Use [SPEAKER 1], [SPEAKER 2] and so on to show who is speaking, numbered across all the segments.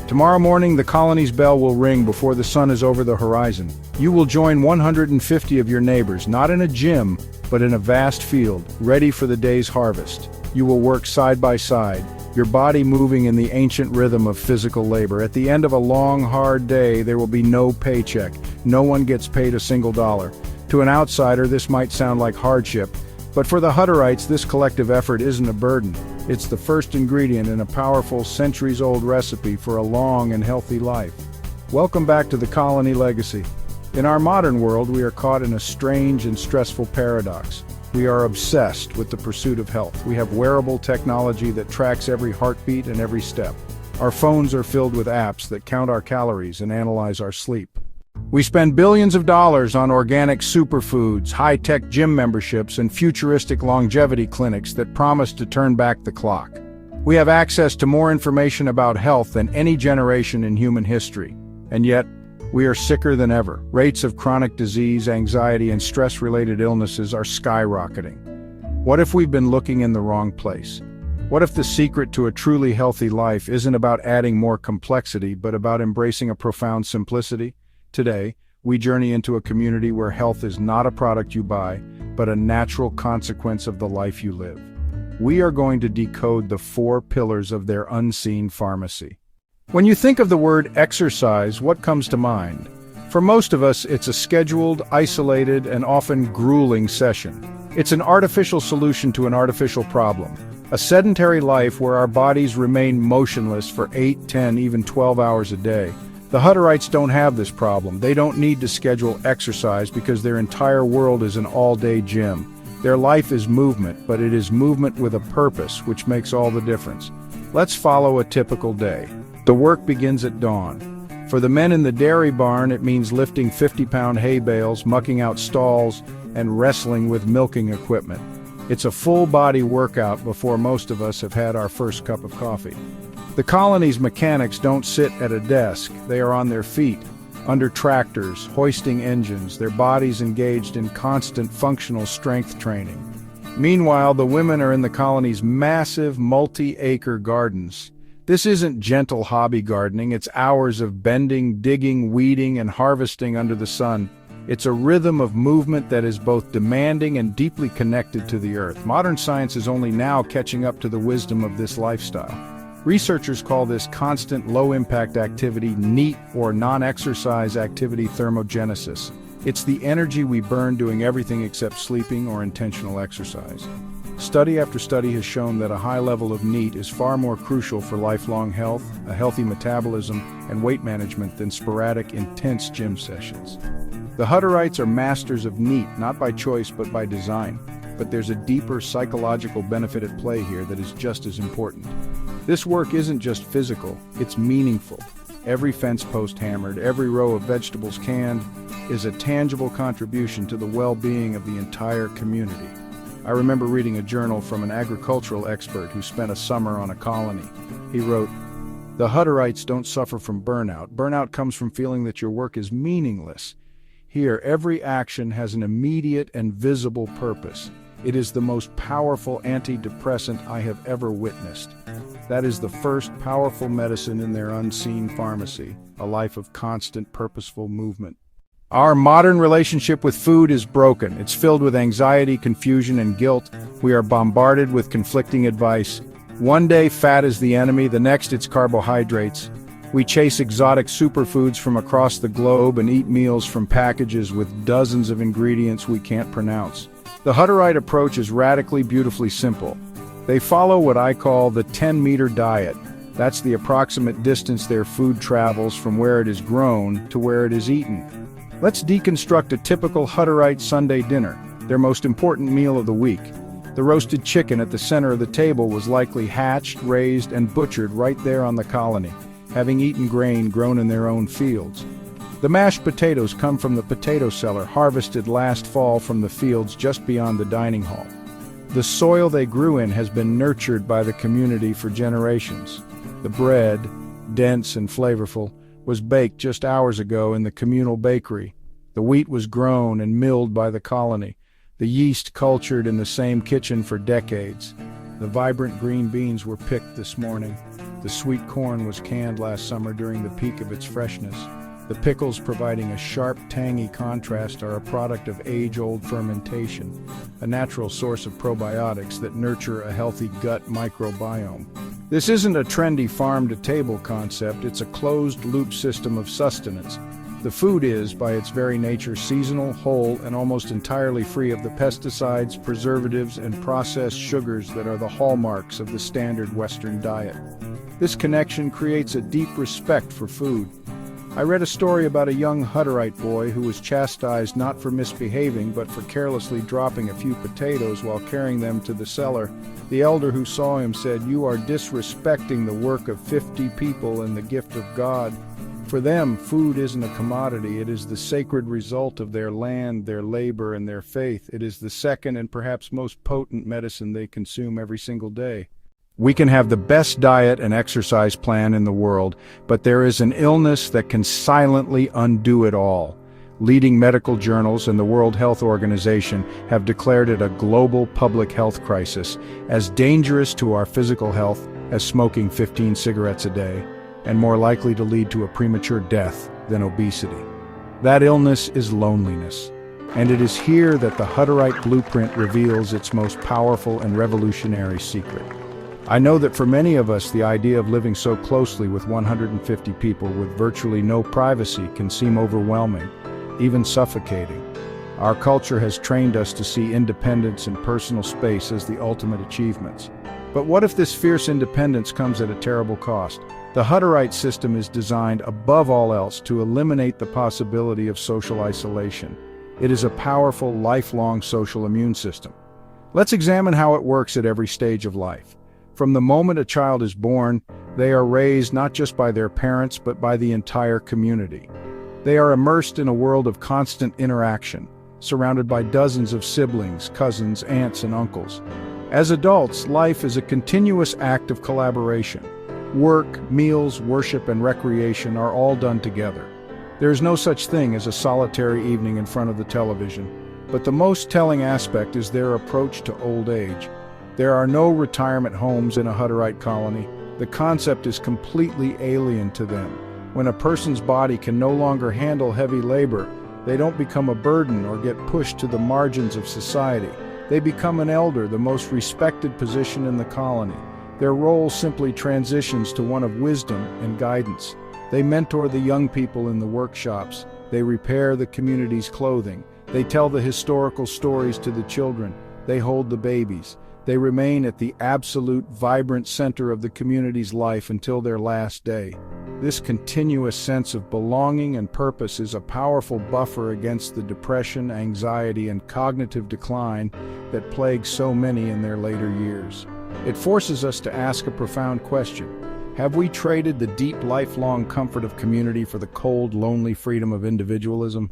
[SPEAKER 1] Tomorrow morning, the colony's bell will ring before the sun is over the horizon. You will join 150 of your neighbors, not in a gym, but in a vast field, ready for the day's harvest. You will work side by side, your body moving in the ancient rhythm of physical labor. At the end of a long, hard day, there will be no paycheck. No one gets paid a single dollar. To an outsider, this might sound like hardship, but for the Hutterites, this collective effort isn't a burden. It's the first ingredient in a powerful, centuries-old recipe for a long and healthy life. Welcome back to the Colony Legacy. In our modern world, we are caught in a strange and stressful paradox. We are obsessed with the pursuit of health. We have wearable technology that tracks every heartbeat and every step. Our phones are filled with apps that count our calories and analyze our sleep. We spend billions of dollars on organic superfoods, high-tech gym memberships, and futuristic longevity clinics that promise to turn back the clock. We have access to more information about health than any generation in human history. And yet, we are sicker than ever. Rates of chronic disease, anxiety, and stress-related illnesses are skyrocketing. What if we've been looking in the wrong place? What if the secret to a truly healthy life isn't about adding more complexity, but about embracing a profound simplicity? Today, we journey into a community where health is not a product you buy, but a natural consequence of the life you live. We are going to decode the 4 pillars of their unseen pharmacy. When you think of the word exercise, what comes to mind? For most of us, it's a scheduled, isolated, and often grueling session. It's an artificial solution to an artificial problem. A sedentary life where our bodies remain motionless for 8, 10, even 12 hours a day. The Hutterites don't have this problem. They don't need to schedule exercise because their entire world is an all-day gym. Their life is movement, but it is movement with a purpose, which makes all the difference. Let's follow a typical day. The work begins at dawn. For the men in the dairy barn, it means lifting 50-pound hay bales, mucking out stalls, and wrestling with milking equipment. It's a full-body workout before most of us have had our first cup of coffee. The colony's mechanics don't sit at a desk. They are on their feet, under tractors, hoisting engines, their bodies engaged in constant functional strength training. Meanwhile, the women are in the colony's massive, multi-acre gardens. This isn't gentle hobby gardening. It's hours of bending, digging, weeding, and harvesting under the sun. It's a rhythm of movement that is both demanding and deeply connected to the earth. Modern science is only now catching up to the wisdom of this lifestyle. Researchers call this constant low-impact activity NEAT, or non-exercise activity thermogenesis. It's the energy we burn doing everything except sleeping or intentional exercise. Study after study has shown that a high level of NEAT is far more crucial for lifelong health, a healthy metabolism, and weight management than sporadic, intense gym sessions. The Hutterites are masters of NEAT, not by choice but by design. But there's a deeper psychological benefit at play here that is just as important. This work isn't just physical, it's meaningful. Every fence post hammered, every row of vegetables canned, is a tangible contribution to the well-being of the entire community. I remember reading a journal from an agricultural expert who spent a summer on a colony. He wrote, "The Hutterites don't suffer from burnout. Burnout comes from feeling that your work is meaningless. Here, every action has an immediate and visible purpose. It is the most powerful antidepressant I have ever witnessed." That is the first powerful medicine in their unseen pharmacy, a life of constant, purposeful movement. Our modern relationship with food is broken. It's filled with anxiety, confusion, and guilt. We are bombarded with conflicting advice. One day, fat is the enemy, the next it's carbohydrates. We chase exotic superfoods from across the globe and eat meals from packages with dozens of ingredients we can't pronounce. The Hutterite approach is radically, beautifully simple. They follow what I call the 10-meter diet. That's the approximate distance their food travels from where it is grown to where it is eaten. Let's deconstruct a typical Hutterite Sunday dinner, their most important meal of the week. The roasted chicken at the center of the table was likely hatched, raised, and butchered right there on the colony, having eaten grain grown in their own fields. The mashed potatoes come from the potato cellar, harvested last fall from the fields just beyond the dining hall. The soil they grew in has been nurtured by the community for generations. The bread, dense and flavorful, was baked just hours ago in the communal bakery. The wheat was grown and milled by the colony, the yeast cultured in the same kitchen for decades. The vibrant green beans were picked this morning. The sweet corn was canned last summer during the peak of its freshness. The pickles, providing a sharp, tangy contrast, are a product of age-old fermentation, a natural source of probiotics that nurture a healthy gut microbiome. This isn't a trendy farm-to-table concept, it's a closed-loop system of sustenance. The food is, by its very nature, seasonal, whole, and almost entirely free of the pesticides, preservatives, and processed sugars that are the hallmarks of the standard Western diet. This connection creates a deep respect for food. I read a story about a young Hutterite boy who was chastised not for misbehaving but for carelessly dropping a few potatoes while carrying them to the cellar. The elder who saw him said, "You are disrespecting the work of 50 people and the gift of God." For them, food isn't a commodity, it is the sacred result of their land, their labor, and their faith. It is the second and perhaps most potent medicine they consume every single day. We can have the best diet and exercise plan in the world, but there is an illness that can silently undo it all. Leading medical journals and the World Health Organization have declared it a global public health crisis, as dangerous to our physical health as smoking 15 cigarettes a day, and more likely to lead to a premature death than obesity. That illness is loneliness, and it is here that the Hutterite blueprint reveals its most powerful and revolutionary secret. I know that for many of us, the idea of living so closely with 150 people with virtually no privacy can seem overwhelming, even suffocating. Our culture has trained us to see independence and personal space as the ultimate achievements. But what if this fierce independence comes at a terrible cost? The Hutterite system is designed, above all else, to eliminate the possibility of social isolation. It is a powerful, lifelong social immune system. Let's examine how it works at every stage of life. From the moment a child is born, they are raised not just by their parents, but by the entire community. They are immersed in a world of constant interaction, surrounded by dozens of siblings, cousins, aunts, and uncles. As adults, life is a continuous act of collaboration. Work, meals, worship, and recreation are all done together. There is no such thing as a solitary evening in front of the television, but the most telling aspect is their approach to old age. There are no retirement homes in a Hutterite colony. The concept is completely alien to them. When a person's body can no longer handle heavy labor, they don't become a burden or get pushed to the margins of society. They become an elder, the most respected position in the colony. Their role simply transitions to one of wisdom and guidance. They mentor the young people in the workshops. They repair the community's clothing. They tell the historical stories to the children. They hold the babies. They remain at the absolute, vibrant center of the community's life until their last day. This continuous sense of belonging and purpose is a powerful buffer against the depression, anxiety, and cognitive decline that plague so many in their later years. It forces us to ask a profound question. Have we traded the deep, lifelong comfort of community for the cold, lonely freedom of individualism?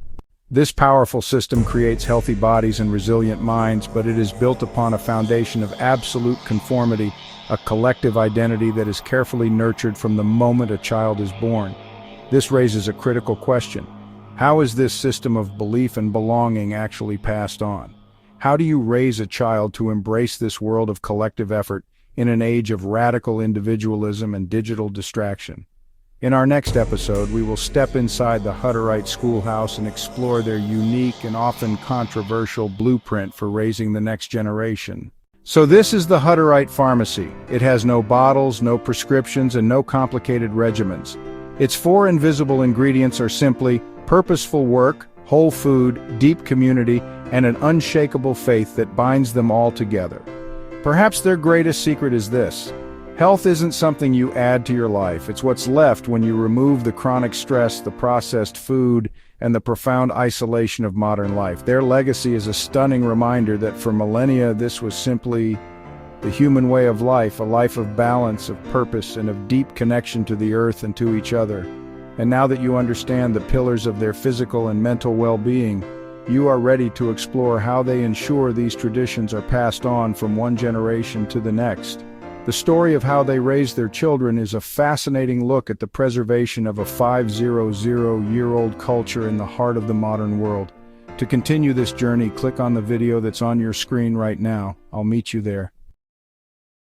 [SPEAKER 1] This powerful system creates healthy bodies and resilient minds, but it is built upon a foundation of absolute conformity, a collective identity that is carefully nurtured from the moment a child is born. This raises a critical question. How is this system of belief and belonging actually passed on? How do you raise a child to embrace this world of collective effort in an age of radical individualism and digital distraction? In our next episode, we will step inside the Hutterite schoolhouse and explore their unique and often controversial blueprint for raising the next generation. So this is the Hutterite pharmacy. It has no bottles, no prescriptions, and no complicated regimens. Its 4 invisible ingredients are simply purposeful work, whole food, deep community, and an unshakable faith that binds them all together. Perhaps their greatest secret is this: health isn't something you add to your life, it's what's left when you remove the chronic stress, the processed food, and the profound isolation of modern life. Their legacy is a stunning reminder that for millennia this was simply the human way of life, a life of balance, of purpose, and of deep connection to the earth and to each other. And now that you understand the pillars of their physical and mental well-being, you are ready to explore how they ensure these traditions are passed on from one generation to the next. The story of how they raise their children is a fascinating look at the preservation of a 500-year-old culture in the heart of the modern world. To continue this journey, click on the video that's on your screen right now. I'll meet you there.